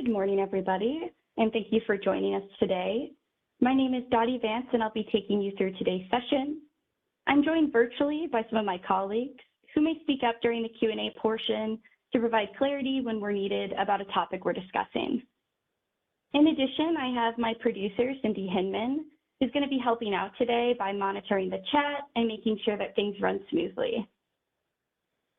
Good morning, everybody, and thank you for joining us today. My name is Dottie Vance, and I'll be taking you through today's session. I'm joined virtually by some of my colleagues who may speak up during the Q&A portion to provide clarity when we're needed about a topic we're discussing. In addition, I have my producer, Cindy Hinman, who's going to be helping out today by monitoring the chat and making sure that things run smoothly.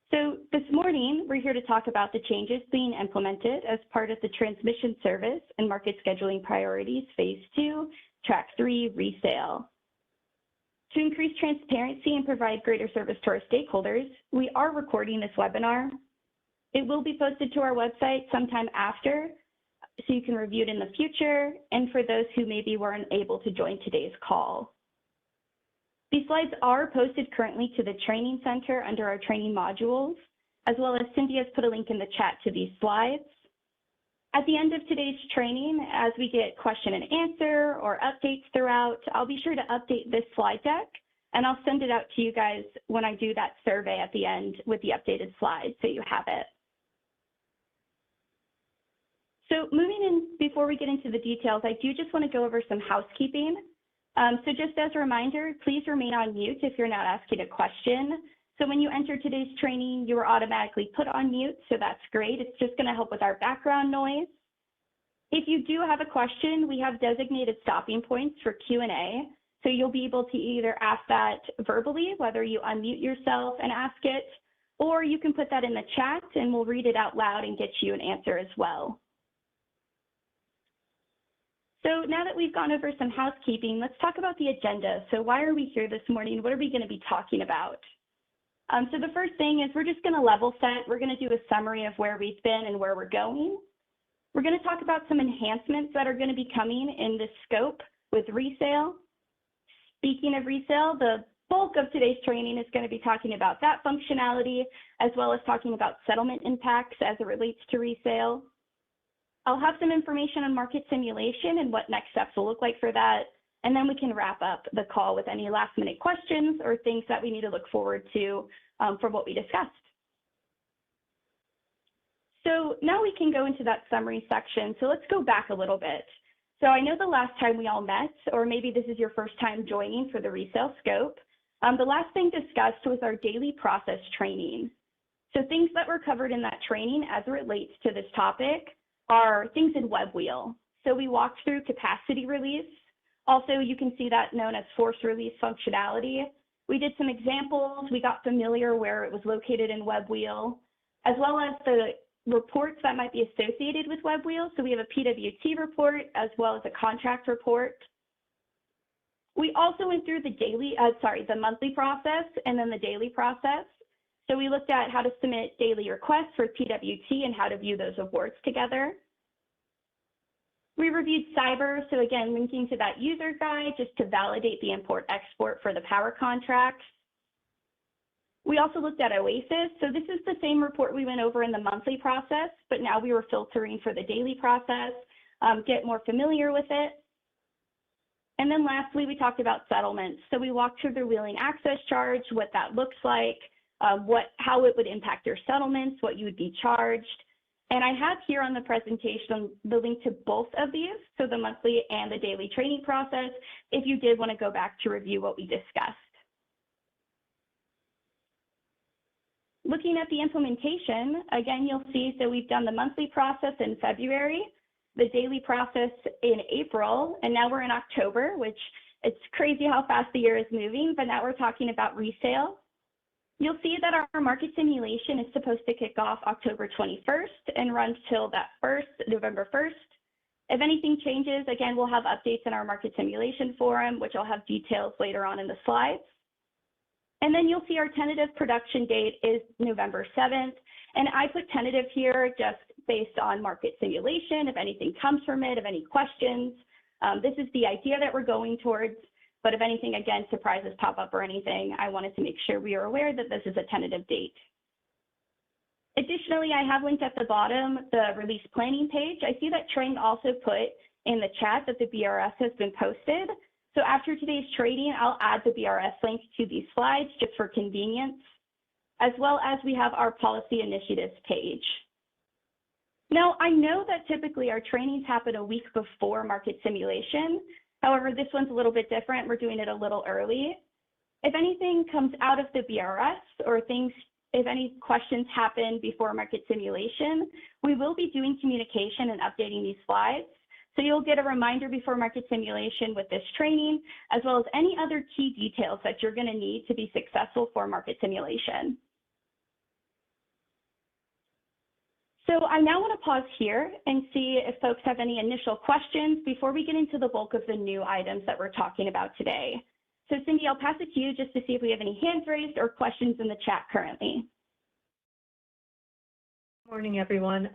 So this morning, we're here to talk about the changes being implemented as part of the Transmission Service and Market Scheduling Priorities Phase 2, Track 3 Resale. To increase transparency and provide greater service to our stakeholders, we are recording this webinar. It will be posted to our website sometime after, so you can review it in the future, and for those who maybe weren't able to join today's call. These slides are posted currently to the Training Center under our training modules, as well as Cindy has put a link in the chat to these slides. At the end of today's training, as we get question and answer or updates throughout, I'll be sure to update this slide deck, and I'll send it out to you guys when I do that survey at the end with the updated slides so you have it. So moving in, before we get into the details, I do just want to go over some housekeeping. So just as a reminder, please remain on mute if you're not asking a question. So when you enter today's training, you are automatically put on mute, so that's great. It's just going to help with our background noise. If you do have a question, we have designated stopping points for Q&A. So you'll be able to either ask that verbally, whether you unmute yourself and ask it, or you can put that in the chat and we'll read it out loud and get you an answer as well. So now that we've gone over some housekeeping, let's talk about the agenda. So why are we here this morning? What are we going to be talking about? So the first thing is we're just going to level set. We're going to do a summary of where we've been and where we're going. We're going to talk about some enhancements that are going to be coming in this scope with resale. Speaking of resale, the bulk of today's training is going to be talking about that functionality, as well as talking about settlement impacts as it relates to resale. I'll have some information on market simulation and what next steps will look like for that, and then we can wrap up the call with any last-minute questions or things that we need to look forward to from what we discussed. So now we can go into that summary section. So let's go back a little bit. So I know the last time we all met, or maybe this is your first time joining for the resale scope, the last thing discussed was our daily process training. So things that were covered in that training as it relates to this topic are things in WebWheel. So we walked through capacity release. Also, you can see that known as force release functionality. We did some examples. We got familiar where it was located in WebWheel, as well as the reports that might be associated with WebWheel. So we have a PWT report as well as a contract report. We also went through the monthly process and then the daily process. So we looked at how to submit daily requests for PWT and how to view those awards together. We reviewed cyber, so again, linking to that user guide just to validate the import-export for the power contracts. We also looked at OASIS. So this is the same report we went over in the monthly process, but now we were filtering for the daily process, get more familiar with it. And then lastly, we talked about settlements. So we walked through the wheeling access charge, what that looks like, how it would impact your settlements, what you would be charged. And I have here on the presentation the link to both of these, so the monthly and the daily training process, if you did want to go back to review what we discussed. Looking at the implementation, again, you'll see that we've done the monthly process in February, the daily process in April, and now we're in October, which it's crazy how fast the year is moving, but now we're talking about resale. You'll see that our market simulation is supposed to kick off October 21st and run till that November 1st. If anything changes, again, we'll have updates in our market simulation forum, which I'll have details later on in the slides. And then you'll see our tentative production date is November 7th. And I put tentative here just based on market simulation, if anything comes from it, if any questions. This is the idea that we're going towards. But if anything, again, surprises pop up or anything, I wanted to make sure we are aware that this is a tentative date. Additionally, I have linked at the bottom the release planning page. I see that Trent also put in the chat that the BRS has been posted. So after today's training, I'll add the BRS link to these slides just for convenience, as well as we have our policy initiatives page. Now, I know that typically our trainings happen a week before market simulation. However, this one's a little bit different. We're doing it a little early. If anything comes out of the BRS or if any questions happen before market simulation, we will be doing communication and updating these slides. So you'll get a reminder before market simulation with this training, as well as any other key details that you're going to need to be successful for market simulation. So I now want to pause here and see if folks have any initial questions before we get into the bulk of the new items that we're talking about today. So Cindy, I'll pass it to you just to see if we have any hands raised or questions in the chat currently. Morning, everyone.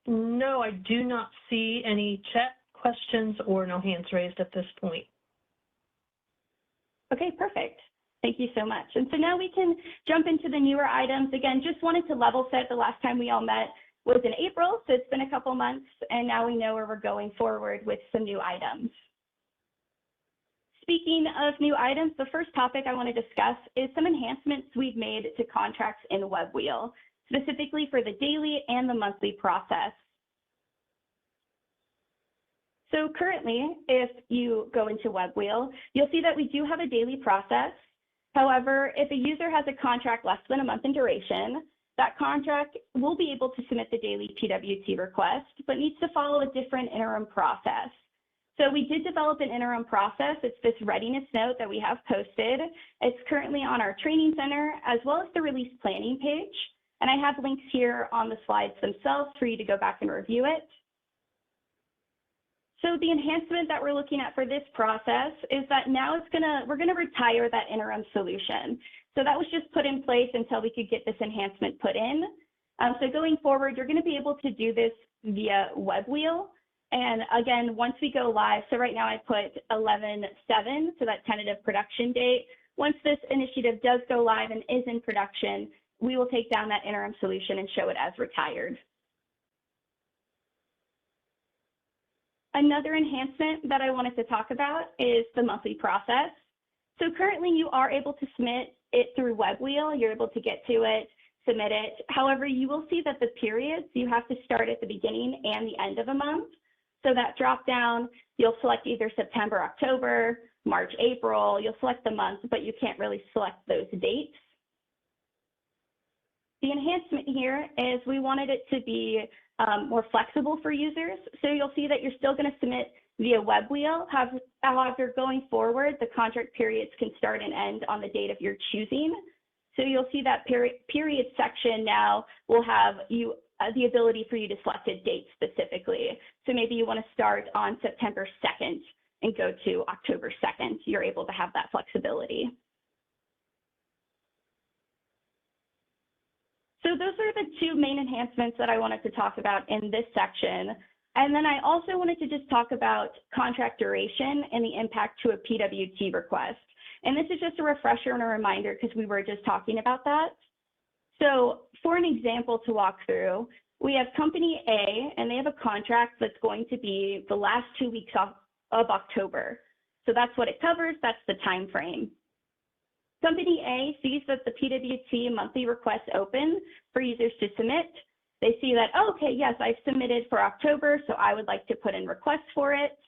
No, I do not see any chat questions or no hands raised at this point. Okay, perfect. Thank you so much. And so now we can jump into the newer items. Again, just wanted to level set. The last time we all met was in April, so it's been a couple months, and now we know where we're going forward with some new items. Speaking of new items, the first topic I want to discuss is some enhancements we've made to contracts in WebWheel, specifically for the daily and the monthly process. So currently, if you go into WebWheel, you'll see that we do have a daily process. However, if a user has a contract less than a month in duration, that contract will be able to submit the daily PWT request, but needs to follow a different interim process. So we did develop an interim process. It's this readiness note that we have posted. It's currently on our training center as well as the release planning page. And I have links here on the slides themselves for you to go back and review it. So the enhancement that we're looking at for this process is that now we're gonna retire that interim solution. So that was just put in place until we could get this enhancement put in. So going forward, you're gonna be able to do this via WebWheel. And again, once we go live, so right now I put 11/7, so that tentative production date. Once this initiative does go live and is in production, we will take down that interim solution and show it as retired. Another enhancement that I wanted to talk about is the monthly process. So currently you are able to submit it through WebWheel. You're able to get to it, submit it. However, you will see that the periods, you have to start at the beginning and the end of a month. So that drop down, you'll select either September, October, March, April. You'll select the month, but you can't really select those dates. The enhancement here is we wanted it to be more flexible for users. So you'll see that you're still going to submit via WebWheel. However, going forward, the contract periods can start and end on the date of your choosing. So you'll see that period section now will have the ability for you to select a date specifically. So maybe you want to start on September 2nd and go to October 2nd. You're able to have that flexibility. So those are the two main enhancements that I wanted to talk about in this section. And then I also wanted to just talk about contract duration and the impact to a PWT request. And this is just a refresher and a reminder because we were just talking about that. So for an example to walk through, we have company A, and they have a contract that's going to be the last 2 weeks of October. So that's what it covers. That's the time frame. Company A sees that the PWT monthly request open for users to submit. They see that, oh, okay, yes, I've submitted for October, so I would like to put in requests for it.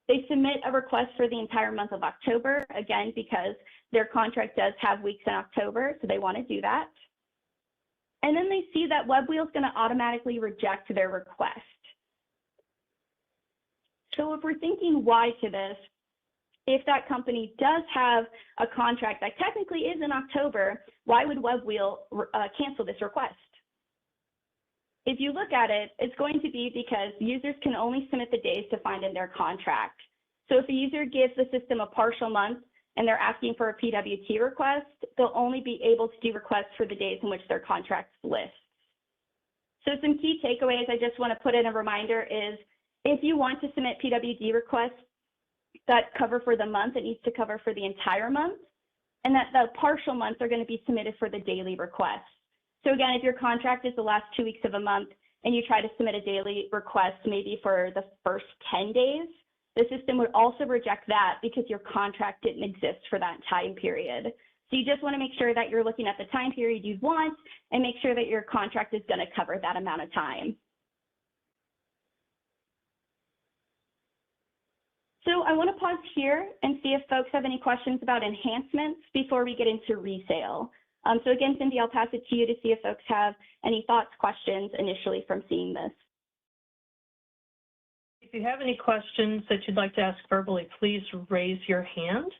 They submit a request for the entire month of October, again, because their contract does have weeks in October, so they want to do that. And then they see that WebWheel is going to automatically reject their request. So if we're thinking why to this, if that company does have a contract that technically is in October, why would WebWheel cancel this request? If you look at it, it's going to be because users can only submit the days defined in their contract. So if a user gives the system a partial month and they're asking for a PWT request, they'll only be able to do requests for the days in which their contract lists. So some key takeaways I just want to put in a reminder is if you want to submit PWT requests that cover for the month, it needs to cover for the entire month, and that the partial months are going to be submitted for the daily request. So again, if your contract is the last 2 weeks of a month and you try to submit a daily request maybe for the first 10 days, the system would also reject that because your contract didn't exist for that time period. So you just want to make sure that you're looking at the time period you want and make sure that your contract is going to cover that amount of time. So I want to pause here and see if folks have any questions about enhancements before we get into resale. So again, Cindy, I'll pass it to you to see if folks have any thoughts, questions initially from seeing this. If you have any questions that you'd like to ask verbally, please raise your hand.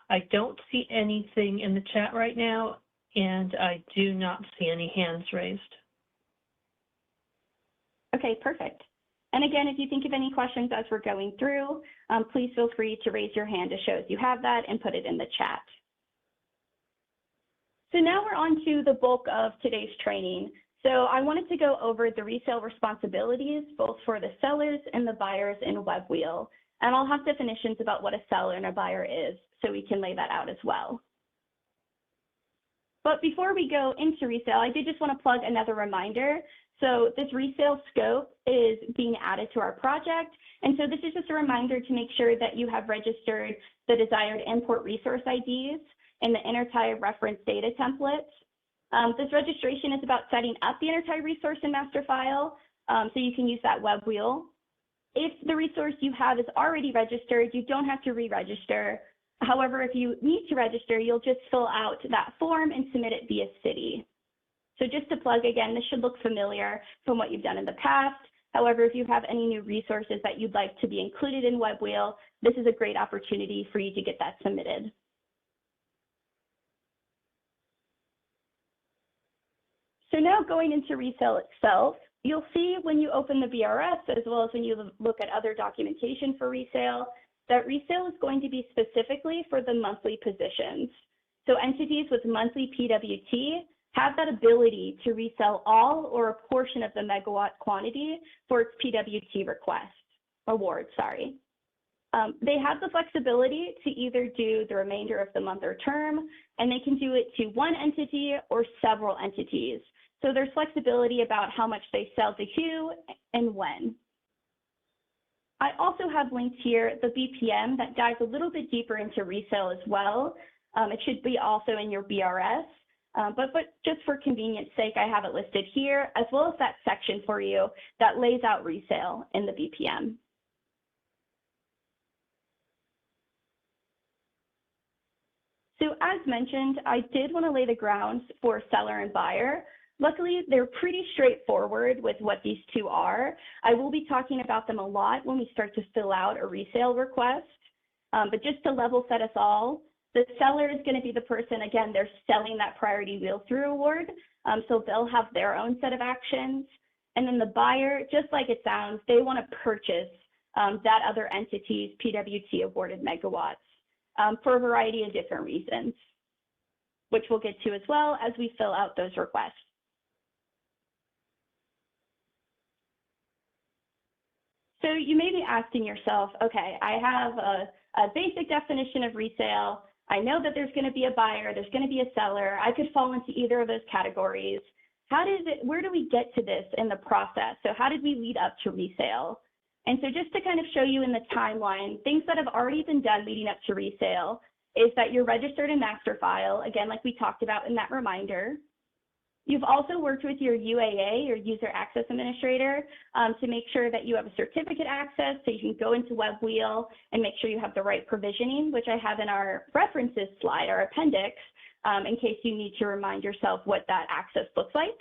I don't see anything in the chat right now, and I do not see any hands raised. Okay, perfect. And again, if you think of any questions as we're going through, please feel free to raise your hand to show us you have that and put it in the chat. So now we're on to the bulk of today's training. So I wanted to go over the resale responsibilities, both for the sellers and the buyers in WebWheel. And I'll have definitions about what a seller and a buyer is, so we can lay that out as well. But before we go into resale, I did just want to plug another reminder. So this resale scope is being added to our project. And so this is just a reminder to make sure that you have registered the desired import resource IDs in the Intertie reference data template. This registration is about setting up the Intertie resource and master file, so you can use that WebWheel. If the resource you have is already registered, you don't have to re-register. However, if you need to register, you'll just fill out that form and submit it via Citi. So just to plug again, this should look familiar from what you've done in the past. However, if you have any new resources that you'd like to be included in WebWheel, this is a great opportunity for you to get that submitted. So now going into resale itself, you'll see when you open the BRS, as well as when you look at other documentation for resale, that resale is going to be specifically for the monthly positions. So entities with monthly PWT have that ability to resell all or a portion of the megawatt quantity for its PWT award. They have the flexibility to either do the remainder of the month or term, and they can do it to one entity or several entities. So there's flexibility about how much they sell to who and when. I also have linked here the BPM that dives a little bit deeper into resale as well. It should be also in your BRS, but just for convenience sake, I have it listed here, as well as that section for you that lays out resale in the BPM. So as mentioned, I did want to lay the grounds for seller and buyer. Luckily, they're pretty straightforward with what these two are. I will be talking about them a lot when we start to fill out a resale request. But just to level set us all, the seller is going to be the person, again, they're selling that priority wheel through award. So they'll have their own set of actions. And then the buyer, just like it sounds, they want to purchase that other entity's PWT awarded megawatts for a variety of different reasons, which we'll get to as well as we fill out those requests. So you may be asking yourself, okay, I have a basic definition of resale. I know that there's going to be a buyer, there's going to be a seller. I could fall into either of those categories. Where do we get to this in the process? So how did we lead up to resale? And so just to kind of show you in the timeline, things that have already been done leading up to resale is that you're registered in master file, again, like we talked about in that reminder. You've also worked with your UAA, your user access administrator, to make sure that you have a certificate access so you can go into WebWheel and make sure you have the right provisioning, which I have in our references slide, our appendix, in case you need to remind yourself what that access looks like.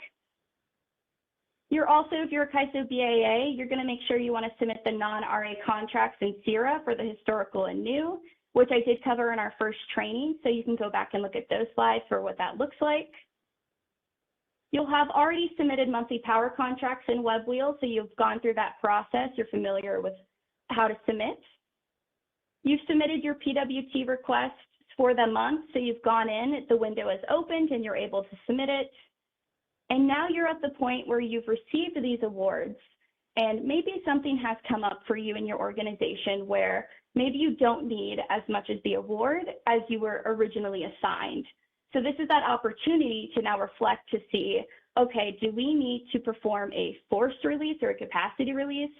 You're also, if you're a CAISO BAA, you're going to make sure you want to submit the non-RA contracts in CIRA for the historical and new, which I did cover in our first training, so you can go back and look at those slides for what that looks like. You'll have already submitted monthly power contracts in WebWheel, so you've gone through that process. You're familiar with how to submit. You've submitted your PWT requests for the month, so you've gone in, the window is opened, and you're able to submit it. And now you're at the point where you've received these awards, and maybe something has come up for you in your organization where maybe you don't need as much as the award as you were originally assigned. So this is that opportunity to now reflect to see, okay, do we need to perform a forced release or a capacity release?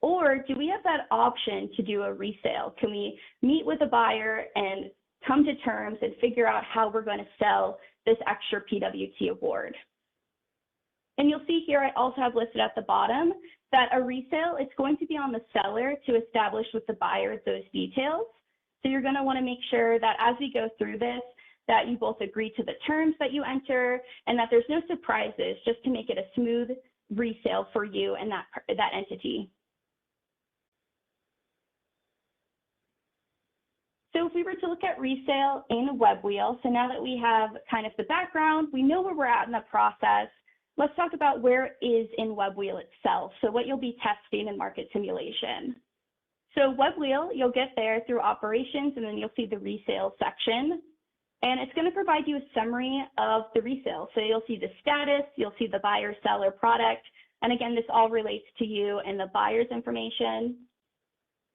Or do we have that option to do a resale? Can we meet with a buyer and come to terms and figure out how we're going to sell this extra PWT award? And you'll see here, I also have listed at the bottom that a resale, it's going to be on the seller to establish with the buyer those details. So you're going to want to make sure that as we go through this, that you both agree to the terms that you enter and that there's no surprises, just to make it a smooth resale for you and that entity. So if we were to look at resale in WebWheel, so now that we have kind of the background, we know where we're at in the process, let's talk about where it is in WebWheel itself. So what you'll be testing in market simulation. So WebWheel, you'll get there through operations, and then you'll see the resale section. And it's going to provide you a summary of the resale. So you'll see the status, you'll see the buyer, seller, product. And again, this all relates to you and the buyer's information.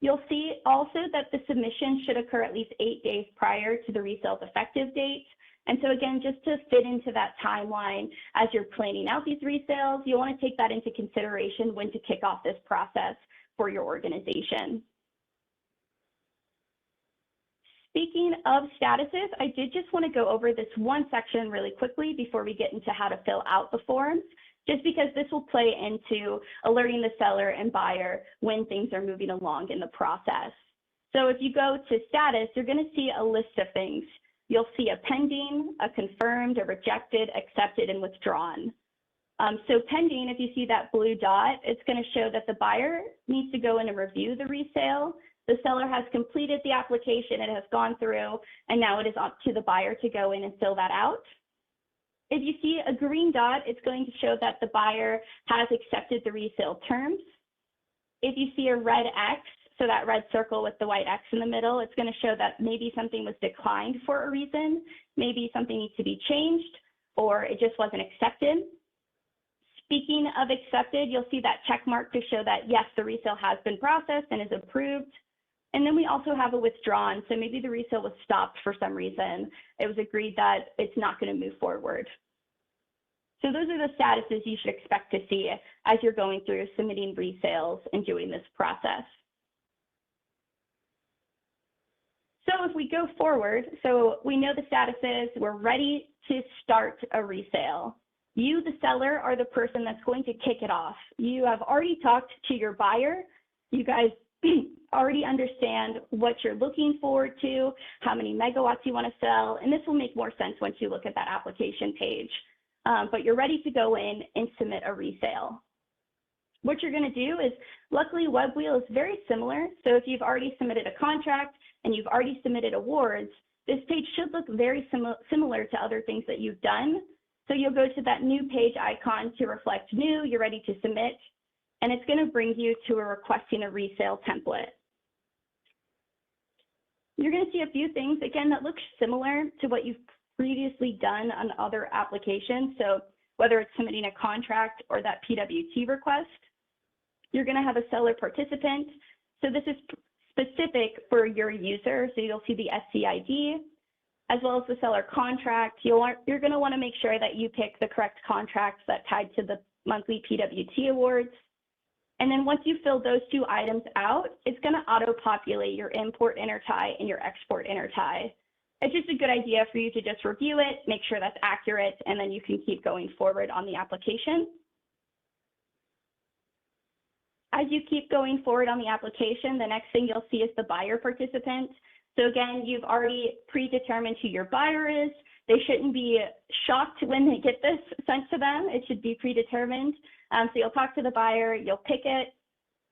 You'll see also that the submission should occur at least 8 days prior to the resale's effective date. And so again, just to fit into that timeline as you're planning out these resales, you want to take that into consideration when to kick off this process for your organization. Speaking of statuses, I did just want to go over this one section really quickly before we get into how to fill out the forms, just because this will play into alerting the seller and buyer when things are moving along in the process. So if you go to status, you're going to see a list of things. You'll see a pending, a confirmed, a rejected, accepted, and withdrawn. So pending, if you see that blue dot, it's going to show that the buyer needs to go in and review the resale. The seller has completed the application, it has gone through, and now it is up to the buyer to go in and fill that out. If you see a green dot, it's going to show that the buyer has accepted the resale terms. If you see a red X, so that red circle with the white X in the middle, it's going to show that maybe something was declined for a reason, maybe something needs to be changed, or it just wasn't accepted. Speaking of accepted, you'll see that check mark to show that yes, the resale has been processed and is approved. And then we also have a withdrawn, so maybe the resale was stopped for some reason. It was agreed that it's not going to move forward. So those are the statuses you should expect to see as you're going through submitting resales and doing this process. So if we go forward, so we know the statuses, we're ready to start a resale. You, the seller, are the person that's going to kick it off. You have already talked to your buyer. You guys already understand what you're looking forward to, how many megawatts you want to sell, and this will make more sense once you look at that application page. But you're ready to go in and submit a resale. What you're going to do is, luckily, WebWheel is very similar. So if you've already submitted a contract and you've already submitted awards, this page should look very similar to other things that you've done. So you'll go to that new page icon to reflect new, you're ready to submit, and it's going to bring you to a requesting a resale template. You're going to see a few things, again, that look similar to what you've previously done on other applications. So whether it's submitting a contract or that PWT request, you're going to have a seller participant. So this is specific for your user. So you'll see the SCID, as well as the seller contract. You're going to want to make sure that you pick the correct contracts that tied to the monthly PWT awards. And then once you fill those two items out, it's going to auto-populate your import intertie and your export intertie. It's just a good idea for you to just review it, make sure that's accurate, and then you can keep going forward on the application. As you keep going forward on the application, the next thing you'll see is the buyer participant. So again, you've already predetermined who your buyer is. They shouldn't be shocked when they get this sent to them. It should be predetermined. So you'll talk to the buyer, you'll pick it,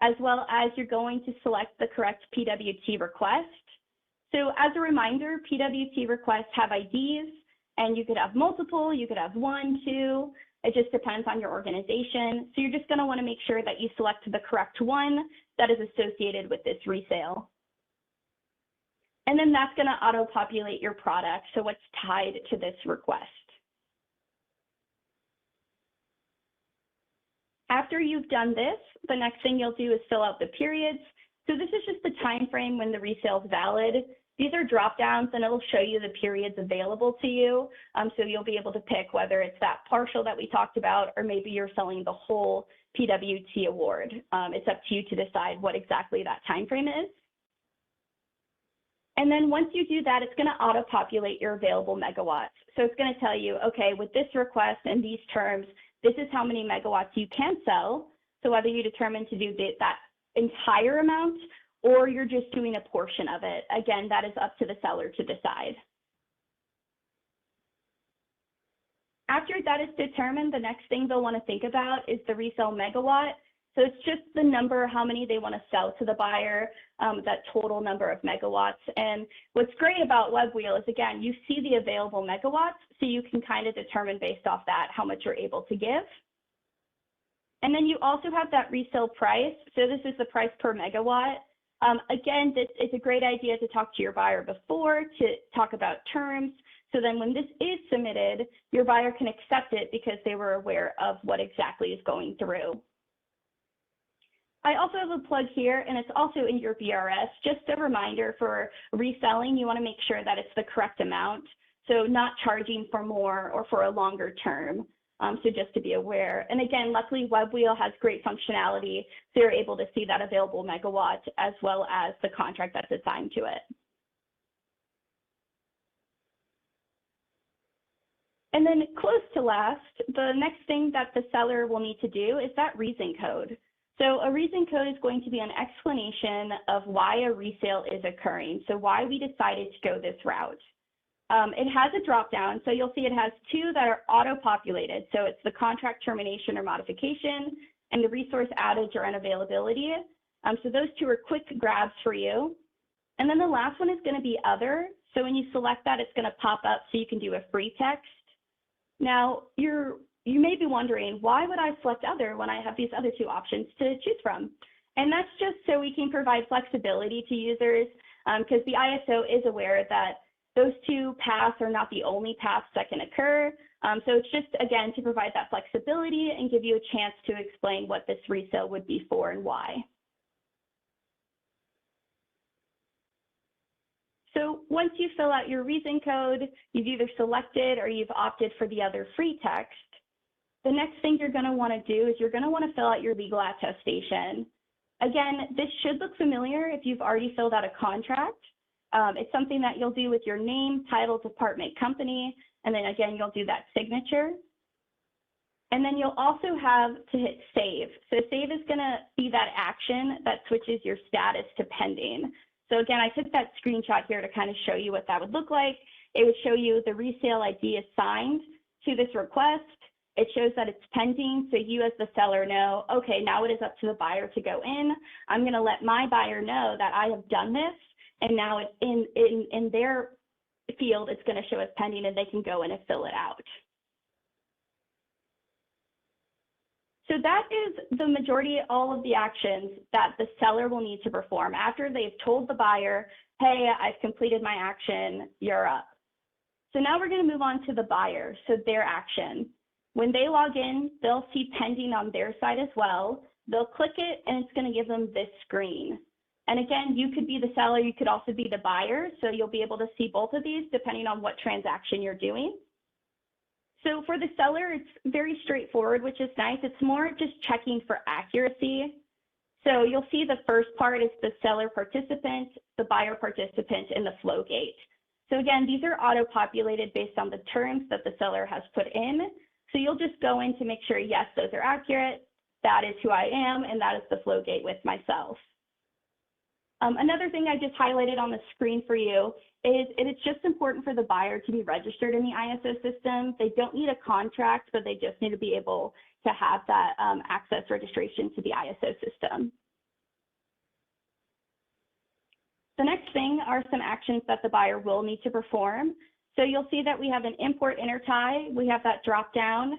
as well as you're going to select the correct PWT request. So as a reminder, PWT requests have IDs, and you could have multiple, you could have 1, 2, it just depends on your organization. So you're just going to want to make sure that you select the correct one that is associated with this resale. And then that's going to auto-populate your product, so what's tied to this request. After you've done this, the next thing you'll do is fill out the periods. So this is just the time frame when the resale is valid. These are drop downs, and it'll show you the periods available to you. So you'll be able to pick whether it's that partial that we talked about, or maybe you're selling the whole PWT award. It's up to you to decide what exactly that time frame is. And then once you do that, it's going to auto-populate your available megawatts. So it's going to tell you, okay, with this request and these terms, this is how many megawatts you can sell. So whether you determine to do that entire amount or you're just doing a portion of it, again, that is up to the seller to decide. After that is determined, the next thing they'll want to think about is the resale megawatt. So it's just the number, how many they want to sell to the buyer, that total number of megawatts. And what's great about Webwheel is, again, you see the available megawatts, so you can kind of determine based off that how much you're able to give. And then you also have that resale price. So this is the price per megawatt. Again, it's a great idea to talk to your buyer before, to talk about terms. So then when this is submitted, your buyer can accept it because they were aware of what exactly is going through. I also have a plug here, and it's also in your BRS. Just a reminder, for reselling, you want to make sure that it's the correct amount. So not charging for more or for a longer term. So just to be aware. And again, luckily Webwheel has great functionality, so you're able to see that available megawatt as well as the contract that's assigned to it. And then close to last, the next thing that the seller will need to do is that reason code. So a reason code is going to be an explanation of why a resale is occurring, so why we decided to go this route. It has a drop-down, so you'll see it has two that are auto-populated. So it's the contract termination or modification and the resource outage or unavailability. So those two are quick grabs for you. And then the last one is going to be other. So when you select that, it's going to pop up so you can do a free text. Now, you may be wondering, why would I select other when I have these other two options to choose from? And that's just so we can provide flexibility to users, because the ISO is aware that those two paths are not the only paths that can occur. So it's just, again, to provide that flexibility and give you a chance to explain what this resale would be for and why. So once you fill out your reason code, you've either selected or you've opted for the other free text, the next thing you're going to want to do is you're going to want to fill out your legal attestation. Again, this should look familiar if you've already filled out a contract. It's something that you'll do with your name, title, department, company, and then again, you'll do that signature. And then you'll also have to hit save. So save is going to be that action that switches your status to pending. So again, I took that screenshot here to kind of show you what that would look like. It would show you the resale ID assigned to this request. It shows that it's pending, so you as the seller know, okay, now it is up to the buyer to go in. I'm going to let my buyer know that I have done this, and now it's in their field, it's going to show as pending, and they can go in and fill it out. So that is the majority, all of the actions that the seller will need to perform after they've told the buyer, hey, I've completed my action, you're up. So now we're going to move on to the buyer, so their action. When they log in, they'll see pending on their side as well. They'll click it, and it's going to give them this screen. And again, you could be the seller, you could also be the buyer, so you'll be able to see both of these depending on what transaction you're doing. So for the seller, it's very straightforward, which is nice. It's more just checking for accuracy. So you'll see the first part is the seller participant, the buyer participant, and the flow gate. So again, these are auto-populated based on the terms that the seller has put in. So you'll just go in to make sure, yes, those are accurate, that is who I am, and that is the flow gate with myself. Another thing I just highlighted on the screen for you is it's just important for the buyer to be registered in the ISO system. They don't need a contract, but they just need to be able to have that access registration to the ISO system. The next thing are some actions that the buyer will need to perform. So you'll see that we have an import intertie. We have that drop down.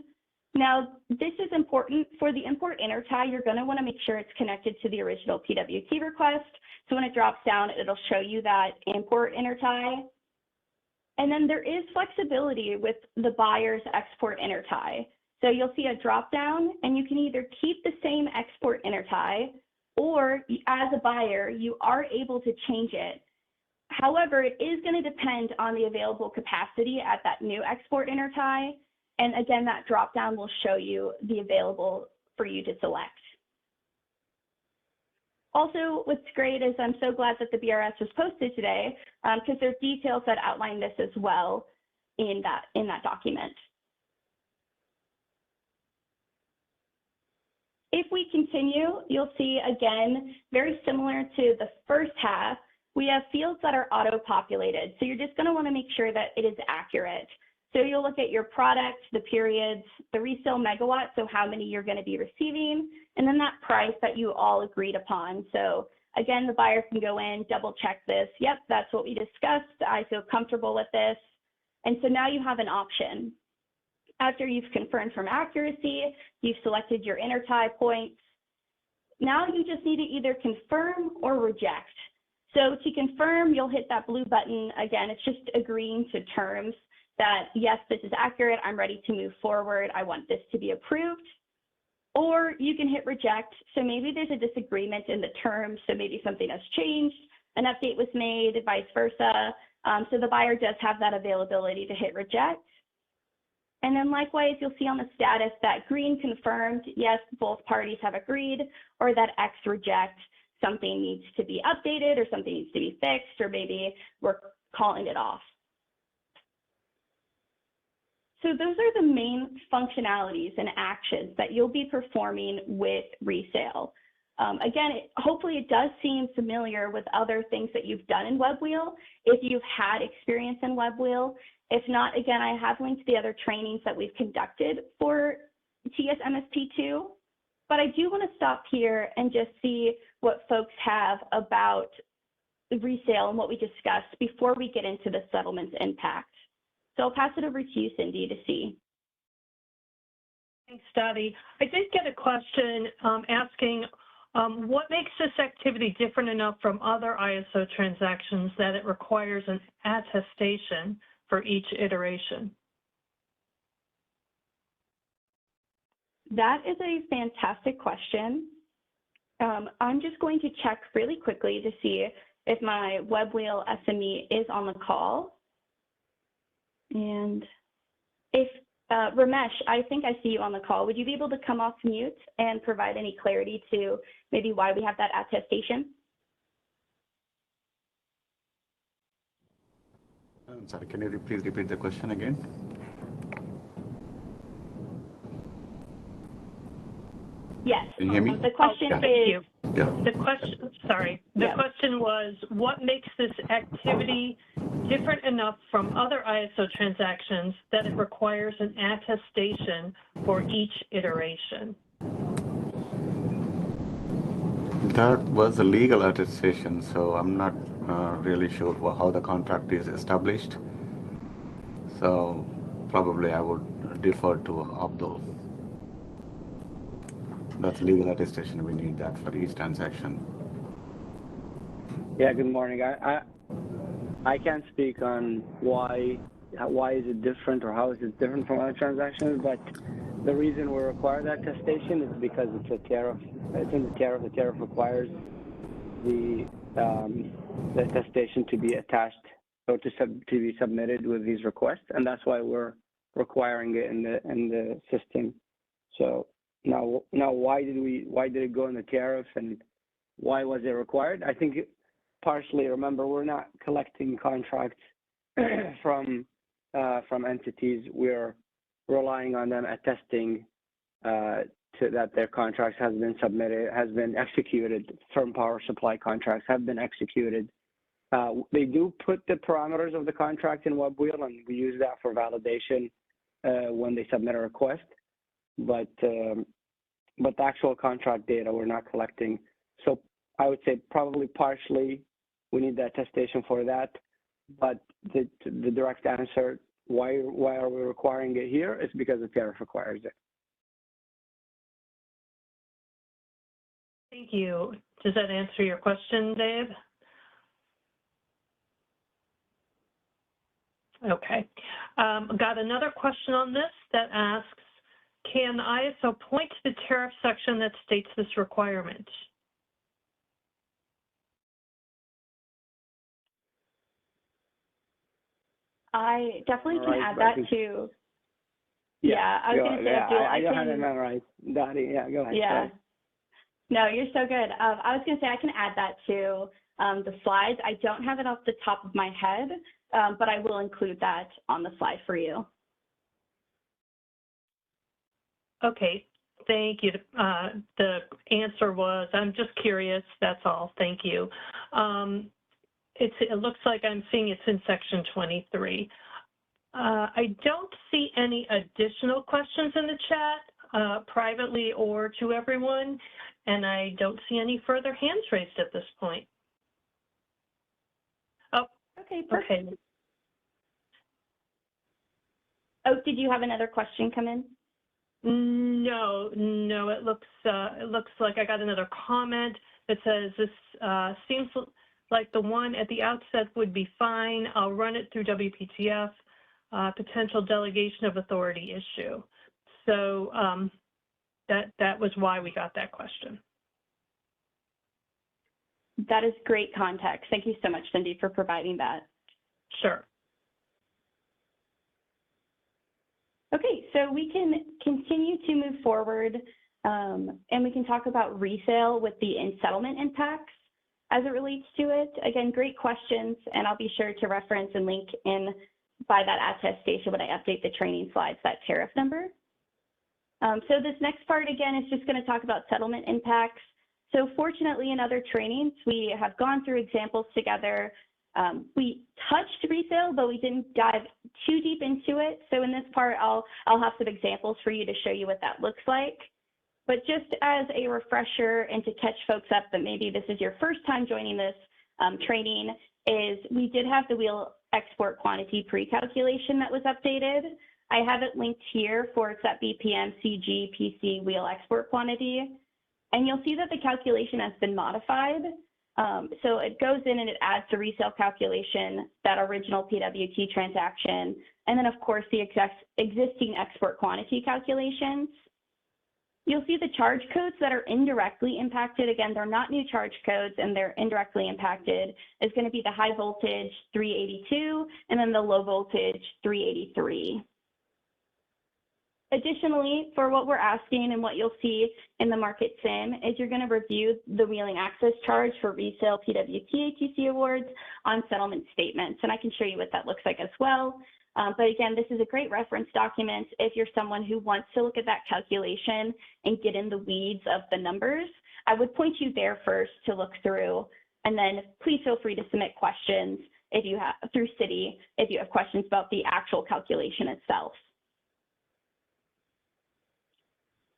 Now, this is important. For the import intertie, you're going to want to make sure it's connected to the original PWT request. So when it drops down, it'll show you that import intertie. And then there is flexibility with the buyer's export intertie. So you'll see a drop down, and you can either keep the same export intertie, or as a buyer, you are able to change it. However, it is going to depend on the available capacity at that new export intertie. And again, that drop down will show you the available for you to select. Also, what's great is I'm so glad that the BRS was posted today, because there's details that outline this as well in that document. if we continue, you'll see again, very similar to the first half, we have fields that are auto-populated. So you're just gonna wanna make sure that it is accurate. So you'll look at your product, the periods, the resale megawatt, so how many you're gonna be receiving, and then that price that you all agreed upon. So again, the buyer can go in, double check this. Yep, that's what we discussed. I feel comfortable with this. And so now you have an option. After you've confirmed from accuracy, you've selected your intertie points. Now you just need to either confirm or reject. So to confirm, you'll hit that blue button. Again, it's just agreeing to terms that, yes, this is accurate. I'm ready to move forward. I want this to be approved. Or you can hit reject. So maybe there's a disagreement in the terms. So maybe something has changed, an update was made, vice versa. So the buyer does have that availability to hit reject. And then likewise, you'll see on the status that green confirmed, yes, both parties have agreed, or that X reject, something needs to be updated or something needs to be fixed, or maybe we're calling it off. So those are the main functionalities and actions that you'll be performing with resale. Again, hopefully it does seem familiar with other things that you've done in WebWheel, if you've had experience in WebWheel. If not, again, I have linked the other trainings that we've conducted for TSMSP2, but I do want to stop here and just see what folks have about the resale and what we discussed before we get into the settlement's impact. So I'll pass it over to you, Cindy, to see. Thanks, Dottie. I did get a question asking what makes this activity different enough from other ISO transactions that it requires an attestation for each iteration? That is a fantastic question. I'm just going to check really quickly to see if my WebWheel SME is on the call. And if, Ramesh, I think I see you on the call. Would you be able to come off mute and provide any clarity to maybe why we have that attestation? I'm sorry, can you please repeat the question again? Yes. Can you hear me? The question is. Yeah. The question, sorry, the question was, what makes this activity different enough from other ISO transactions that it requires an attestation for each iteration? That was a legal attestation, so I'm not really sure how the contract is established. So probably I would defer to Abdul. That's legal attestation. We need that for each transaction. Yeah, good morning. I can't speak on why is it different or how is it different from other transactions, but the reason we require that attestation is because it's a tariff. It's in the tariff. The tariff requires the attestation to be attached or to be submitted with these requests, and that's why we're requiring it in the system. So now why did it go in the tariff and why was it required? I think partially, remember, we're not collecting contracts from entities. We're relying on them attesting to that their contracts has been submitted, has been executed. Firm power supply contracts have been executed. They do put the parameters of the contract in WebWheel, and we use that for validation when they submit a request. But the actual contract data we're not collecting. So I would say probably partially we need the attestation for that. But the direct answer, why are we requiring it here, is because the tariff requires it. Thank you. Does that answer your question, Dave? Okay. Got another question on this that asks, can ISO point to the tariff section that states this requirement? I definitely can add that to. Yeah, I was going to say, Abdul, I don't have it memorized. Dottie, yeah, go ahead. Yeah. No, you're so good. I was going to say I can add that to the slides. I don't have it off the top of my head, but I will include that on the slide for you. Okay, thank you. The answer was, I'm just curious, that's all. Thank you. It looks like I'm seeing it's in section 23. I don't see any additional questions in the chat, privately or to everyone, and I don't see any further hands raised at this point. Oh, Okay, perfect. okay. Oh, did you have another question come in? No, it looks like I got another comment that says this seems like the one at the outset would be fine. I'll run it through WPTF, potential delegation of authority issue. So that was why we got that question. That is great context. Thank you so much, Cindy, for providing that. Sure. Okay, so we can continue to move forward and we can talk about resale with the settlement impacts as it relates to it. Again, great questions, and I'll be sure to reference and link in by that attestation when I update the training slides, that tariff number. So this next part, again, is just going to talk about settlement impacts. So fortunately, in other trainings, we have gone through examples together. We touched resale, but we didn't dive too deep into it. So in this part, I'll have some examples for you to show you what that looks like. But just as a refresher and to catch folks up that maybe this is your first time joining this training, is we did have the wheel export quantity pre-calculation that was updated. I have it linked here for it's that BPM CG PC wheel export quantity. And you'll see that the calculation has been modified. So it goes in and it adds the resale calculation, that original PWT transaction, and then of course the existing export quantity calculations. You'll see the charge codes that are indirectly impacted. Again, they're not new charge codes and they're indirectly impacted. Is going to be the high voltage 382 and then the low voltage 383. Additionally, for what we're asking and what you'll see in the market sim is you're going to review the wheeling access charge for resale PWT ATC awards on settlement statements. And I can show you what that looks like as well. But again, this is a great reference document if you're someone who wants to look at that calculation and get in the weeds of the numbers. I would point you there first to look through, and then please feel free to submit questions if you have through Citi if you have questions about the actual calculation itself.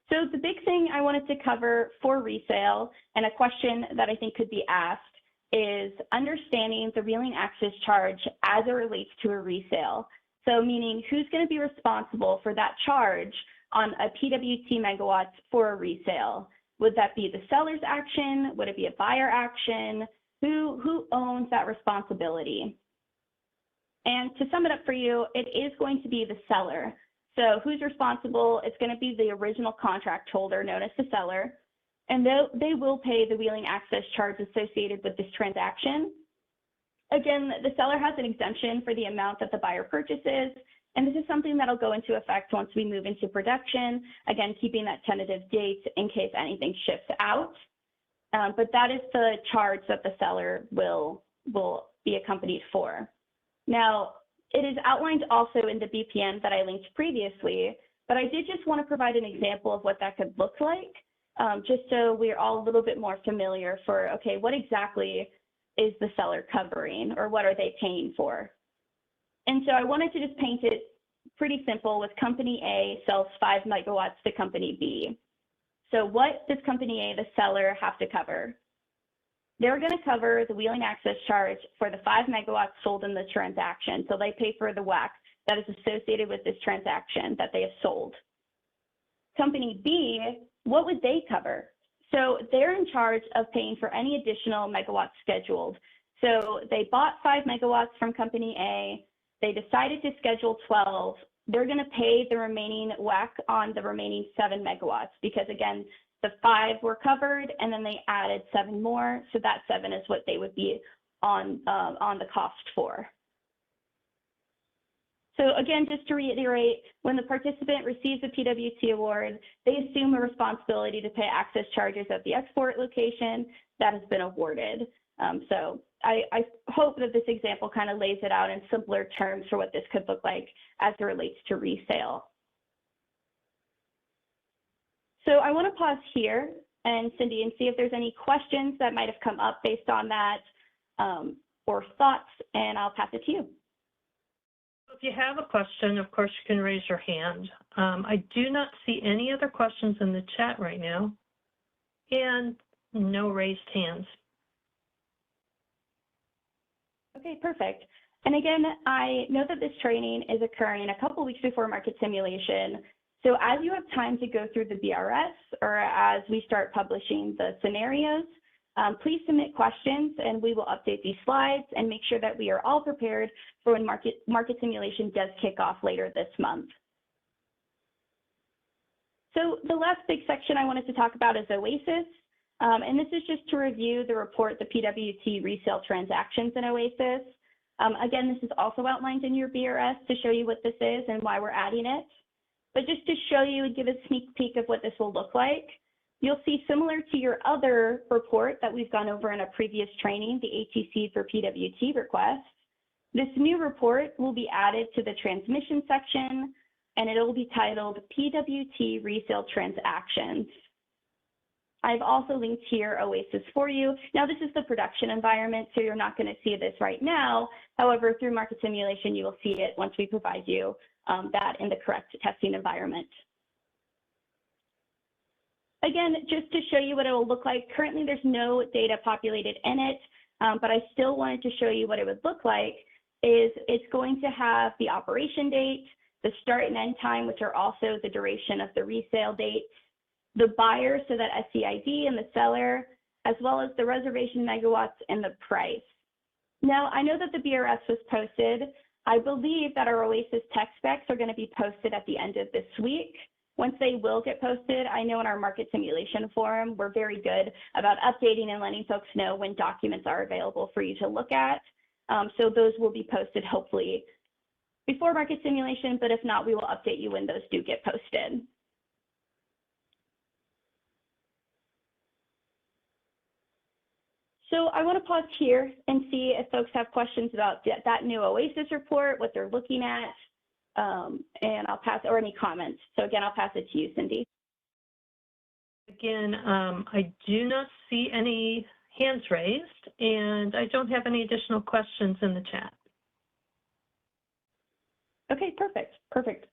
So the big thing I wanted to cover for resale, and a question that I think could be asked, is understanding the wheeling access charge as it relates to a resale. So meaning who's going to be responsible for that charge on a PWT megawatts for a resale? Would that be the seller's action? Would it be a buyer action? Who owns that responsibility? And to sum it up for you, it is going to be the seller. So who's responsible? It's going to be the original contract holder, known as the seller, and they will pay the wheeling access charge associated with this transaction. Again, the seller has an exemption for the amount that the buyer purchases, and this is something that'll go into effect once we move into production, again, keeping that tentative date in case anything shifts out. But that is the charge that the seller will be accompanied for. Now, it is outlined also in the BPM that I linked previously, but I did just want to provide an example of what that could look like, just so we're all a little bit more familiar for, okay, what exactly is the seller covering, or what are they paying for? And so I wanted to just paint it pretty simple with company A sells 5 megawatts to company B. So what does company A, the seller, have to cover? They're going to cover the wheeling access charge for the 5 megawatts sold in the transaction. So they pay for the WACC that is associated with this transaction that they have sold. Company B, what would they cover? So they're in charge of paying for any additional megawatts scheduled. So they bought 5 megawatts from company A. They decided to schedule 12. They're going to pay the remaining WACC on the remaining 7 megawatts because, again, the 5 were covered and then they added 7 more. So that 7 is what they would be on the cost for. So again, just to reiterate, when the participant receives a PWT award, they assume a responsibility to pay access charges at the export location that has been awarded. So I hope that this example kind of lays it out in simpler terms for what this could look like as it relates to resale. So I want to pause here and Cindy and see if there's any questions that might have come up based on that or thoughts, and I'll pass it to you. If you have a question, of course, you can raise your hand. I do not see any other questions in the chat right now, and no raised hands. Okay, perfect. And again, I know that this training is occurring a couple weeks before market simulation. So as you have time to go through the BRS or as we start publishing the scenarios, please submit questions and we will update these slides and make sure that we are all prepared for when market simulation does kick off later this month. So the last big section I wanted to talk about is OASIS. And this is just to review the report, the PWT resale transactions in OASIS. Again, this is also outlined in your BRS to show you what this is and why we're adding it. But just to show you and give a sneak peek of what this will look like, you'll see similar to your other report that we've gone over in a previous training, the ATC for PWT request. This new report will be added to the transmission section, and it'll be titled PWT Resale Transactions. I've also linked here OASIS for you. Now, this is the production environment, so you're not going to see this right now. However, through market simulation, you will see it once we provide you that in the correct testing environment. Again, just to show you what it will look like, currently there's no data populated in it, but I still wanted to show you what it would look like. Is it's going to have the operation date, the start and end time, which are also the duration of the resale date, the buyer, so that SCID and the seller, as well as the reservation megawatts and the price. Now, I know that the BRS was posted. I believe that our OASIS tech specs are going to be posted at the end of this week. Once they will get posted, I know in our market simulation forum, we're very good about updating and letting folks know when documents are available for you to look at. So those will be posted hopefully before market simulation, but if not, we will update you when those do get posted. So I want to pause here and see if folks have questions about that new OASIS report, what they're looking at, and I'll pass, or any comments. So again, I'll pass it to you, Cindy. Again, I do not see any hands raised, and I don't have any additional questions in the chat. Okay, perfect, perfect.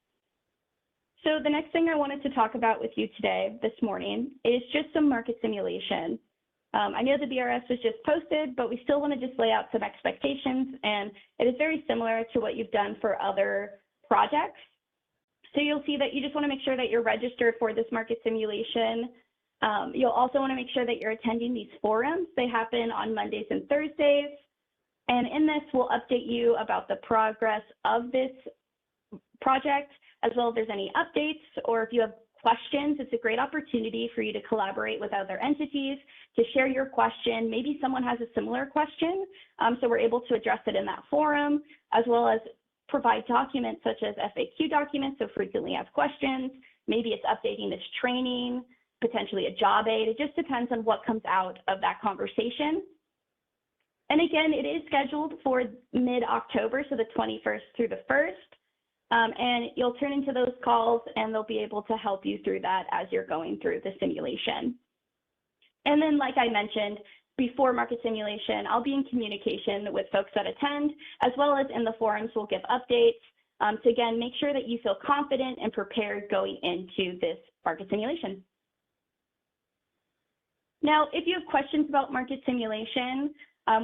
So the next thing I wanted to talk about with you today, this morning, is just some market simulation. I know the BRS was just posted, but we still want to just lay out some expectations, and it is very similar to what you've done for other projects. So you'll see that you just want to make sure that you're registered for this market simulation. You'll also want to make sure that you're attending these forums. They happen on Mondays and Thursdays. And in this, we'll update you about the progress of this project, as well as if there's any updates, or if you have questions, it's a great opportunity for you to collaborate with other entities, to share your question. Maybe someone has a similar question, so we're able to address it in that forum, as well as provide documents such as FAQ documents, so frequently asked questions. Maybe it's updating this training, potentially a job aid. It just depends on what comes out of that conversation. And again, it is scheduled for mid-October, so the 21st through the 1st. And you'll turn into those calls and they'll be able to help you through that as you're going through the simulation. And then, like I mentioned, before market simulation, I'll be in communication with folks that attend, as well as in the forums, we'll give updates. So again, make sure that you feel confident and prepared going into this market simulation. Now, if you have questions about market simulation,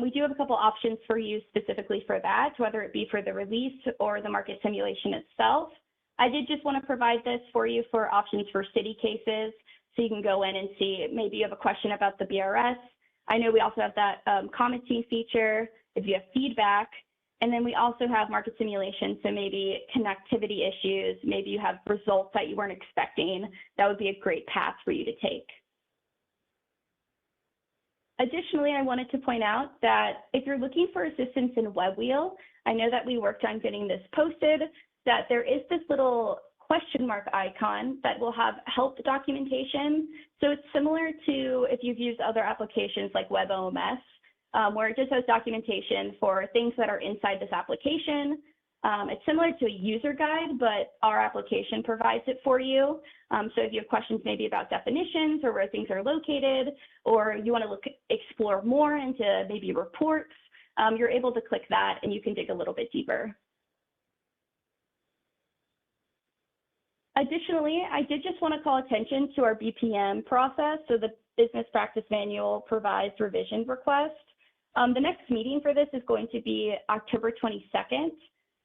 we do have a couple options for you specifically for that, whether it be for the release or the market simulation itself. I did just want to provide this for you for options for city cases, so you can go in and see, maybe you have a question about the BRS. I know we also have that commenting feature if you have feedback, and then we also have market simulation, so maybe connectivity issues, maybe you have results that you weren't expecting. That would be a great path for you to take. Additionally, I wanted to point out that if you're looking for assistance in WebWheel, I know that we worked on getting this posted, that there is this little question mark icon that will have help documentation. So it's similar to if you've used other applications like WebOMS, where it just has documentation for things that are inside this application. It's similar to a user guide, but our application provides it for you. So if you have questions maybe about definitions or where things are located, or you want to explore more into maybe reports, you're able to click that and you can dig a little bit deeper. Additionally, I did just want to call attention to our BPM process. So the Business Practice Manual provides revision requests. The next meeting for this is going to be October 22nd.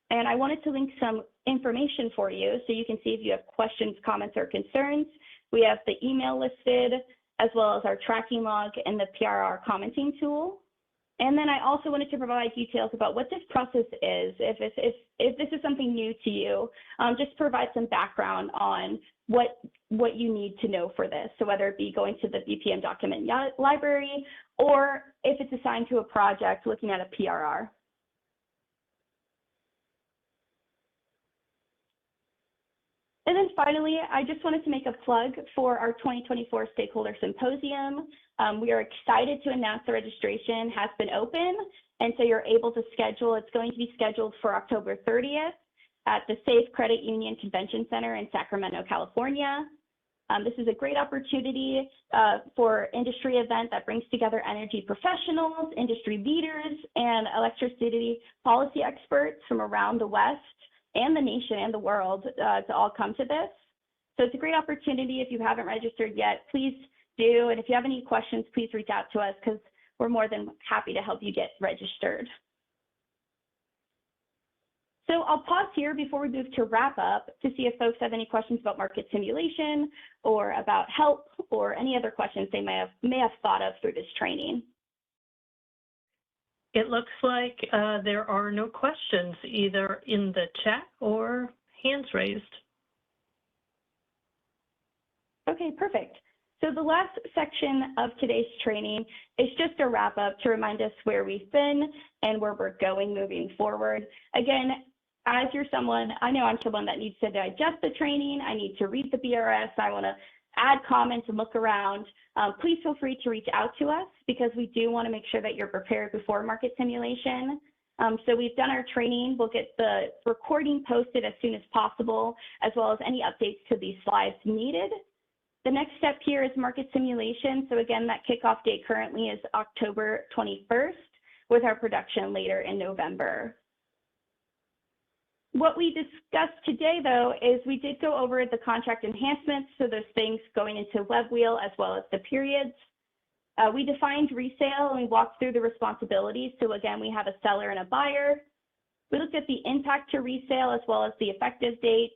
And I wanted to link some information for you so you can see if you have questions, comments, or concerns. We have the email listed, as well as our tracking log and the PRR commenting tool. And then I also wanted to provide details about what this process is. If this is something new to you, just provide some background on what you need to know for this. So whether it be going to the BPM document library, or if it's assigned to a project looking at a PRR. And then finally, I just wanted to make a plug for our 2024 Stakeholder Symposium. We are excited to announce the registration has been open, and so you're able to schedule. It's going to be scheduled for October 30th at the Safe Credit Union Convention Center in Sacramento, California. This is a great opportunity for industry event that brings together energy professionals, industry leaders, and electricity policy experts from around the West and the nation and the world to all come to this. So it's a great opportunity. If you haven't registered yet, please do. And if you have any questions, please reach out to us because we're more than happy to help you get registered. So I'll pause here before we move to wrap up to see if folks have any questions about market simulation or about help or any other questions they may have thought of through this training. It looks like there are no questions either in the chat or hands raised. Okay, perfect. So the last section of today's training is just a wrap up to remind us where we've been and where we're going moving forward. Again, as you're someone, I know I'm someone that needs to digest the training. I need to read the BRS. I want to add comments and look around. Please feel free to reach out to us because we do want to make sure that you're prepared before market simulation. So we've done our training. We'll get the recording posted as soon as possible, as well as any updates to these slides needed. The next step here is market simulation. So again, that kickoff date currently is October 21st with our production later in November. What we discussed today, though, is we did go over the contract enhancements, so those things going into WebWheel as well as the periods. We defined resale and we walked through the responsibilities. So again, we have a seller and a buyer. We looked at the impact to resale as well as the effective dates.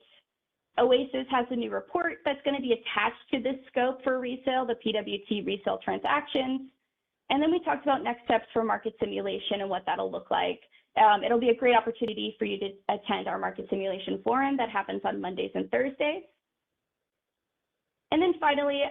OASIS has a new report that's going to be attached to this scope for resale, the PWT resale transactions. And then we talked about next steps for market simulation and what that'll look like. It'll be a great opportunity for you to attend our market simulation forum that happens on Mondays and Thursdays. And then finally,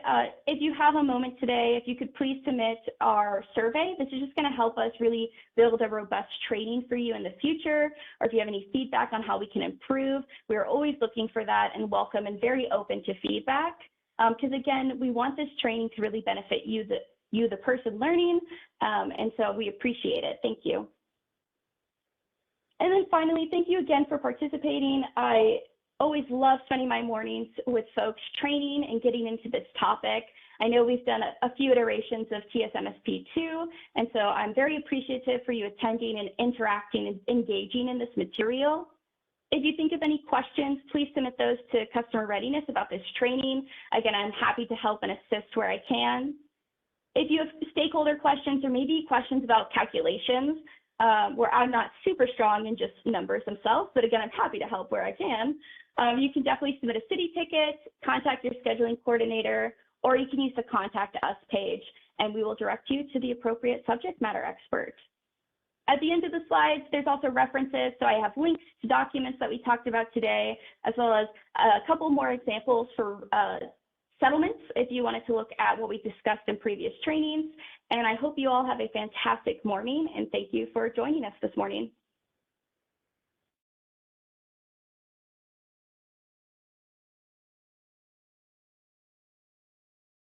if you have a moment today, if you could please submit our survey. This is just going to help us really build a robust training for you in the future, or if you have any feedback on how we can improve. We are always looking for that and welcome and very open to feedback. Because again, we want this training to really benefit you, the person learning, and so we appreciate it. Thank you. And then finally, thank you again for participating. I always love spending my mornings with folks training and getting into this topic. I know we've done a few iterations of TSMSP2, and so I'm very appreciative for you attending and interacting and engaging in this material. If you think of any questions, please submit those to customer readiness about this training. Again, I'm happy to help and assist where I can. If you have stakeholder questions or maybe questions about calculations, where I'm not super strong in just numbers themselves, but again, I'm happy to help where I can. You can definitely submit a city ticket, contact your scheduling coordinator, or you can use the Contact Us page, and we will direct you to the appropriate subject matter expert. At the end of the slides, there's also references, so I have links to documents that we talked about today, as well as a couple more examples for settlements if you wanted to look at what we discussed in previous trainings. And I hope you all have a fantastic morning, and thank you for joining us this morning.